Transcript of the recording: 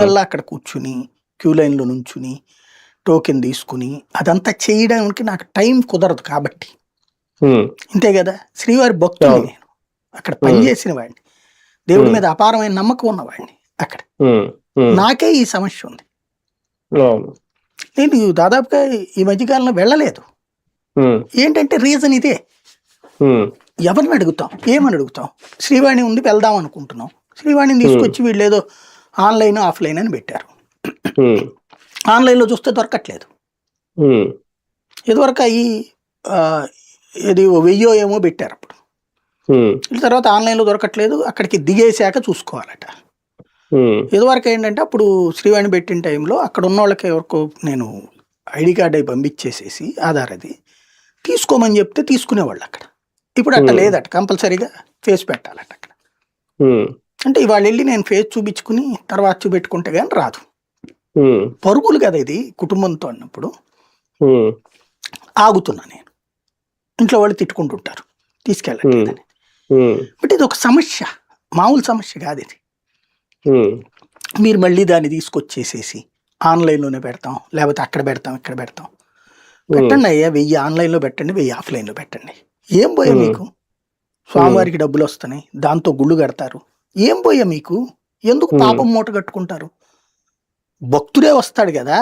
అలా అక్కడ కూర్చుని క్యూ లైన్‌లో నుంచుని, టోకెన్ తీసుకొని, అదంతా చేయడానికి నాకు టైం కుదరదు కాబట్టి. హ్మ్. అంతే గదా! శ్రీవారి భక్తుడిని అవును. నేను. అక్కడ పని హ్మ్. చేసిన వాడిని. దేవుడి హ్మ్. మీద అపారమైన నమ్మకం ఉన్నవాడిని అక్కడ. హ్మ్. హ్మ్. నాకే ఈ సమస్య ఉంది. అవును. నేను దాదాపుగా ఈ మధ్య కాలంలో వెళ్ళలేదు. హ్మ్. ఏంటంటే రీజన్ ఇదే. హ్మ్. ఎవరిని అడుగుతాం? ఏమని అడుగుతాం? శ్రీవాణి ఉంది వెళ్దాం అనుకుంటున్నాం. శ్రీవాణిని హ్మ్. తీసుకొచ్చి వీళ్ళేదో ఆన్‌లైన్, ఆఫ్‌లైన్ అని పెట్టారు. హ్మ్. ఆన్‌లైన్‌లో చూస్తే దొరకట్లేదు. హ్మ్. ఇదివరకు అయి ఆహ్, ఏది 1000 ఏమో పెట్టారప్పుడు. హ్మ్. తర్వాత ఆన్‌లైన్‌లో దొరకట్లేదు. అక్కడికి దిగేసాక చూసుకోవాలట. హ్మ్. ఇదివరకేంటంటే అప్పుడు శ్రీవాణి పెట్టిన టైంలో అక్కడున్నోళ్ళకి ఎవరికో నేను ఐడీ కార్డ్ అయి పంపించేసేసి ఆధార్ అది. తీసుకోమని చెప్తే తీసుకునేవాళ్ళక్కడ. ఇప్పుడు అట్ట హ్మ్. లేదట. కంపల్సరీగా ఫేస్ పెట్టాలట అక్కడ. హ్మ్. అంటే ఇవాళెళ్లి నేను ఫేస్ చూపించుకుని తర్వాత చూపెట్టుకుంటే గాని రాదు. హ్మ్. పరుగులు కదా ఇది కుటుంబంతో అన్నప్పుడు. హ్మ్. ఆగుతున్నా నేను. ఇంట్లో వాళ్ళు తిట్టుకుంటుంటారు. హ్మ్. తీసుకెళ్ళట్లేదని. హ్మ్. బట్ ఇదొక సమస్య. మామూలు సమస్య కాదిది. హ్మ్. మీరు మళ్ళీ దాన్ని తీసుకొచ్చేసేసి ఆన్‌లైన్‌లోనే పెడతాం. లేపోతే అక్కడ పెడతాం, ఇక్కడ పెడతాం. హ్మ్. పెట్టండయ్యా 1000 ఆన్‌లైన్‌లో పెట్టండి, 1000 ఆఫ్‌లైన్‌లో పెట్టండి. ఏం పోయే హ్మ్. మీకు? హ్మ్. స్వామివారికి డబ్బులొస్తున్నాయి. దాంతో గుళ్ళు కడతారు. ఏం పోయే మీకు? ఎందుకు హ్మ్. పాపం మూట కట్టుకుంటారు? భక్తుడే వస్తాడు గదా!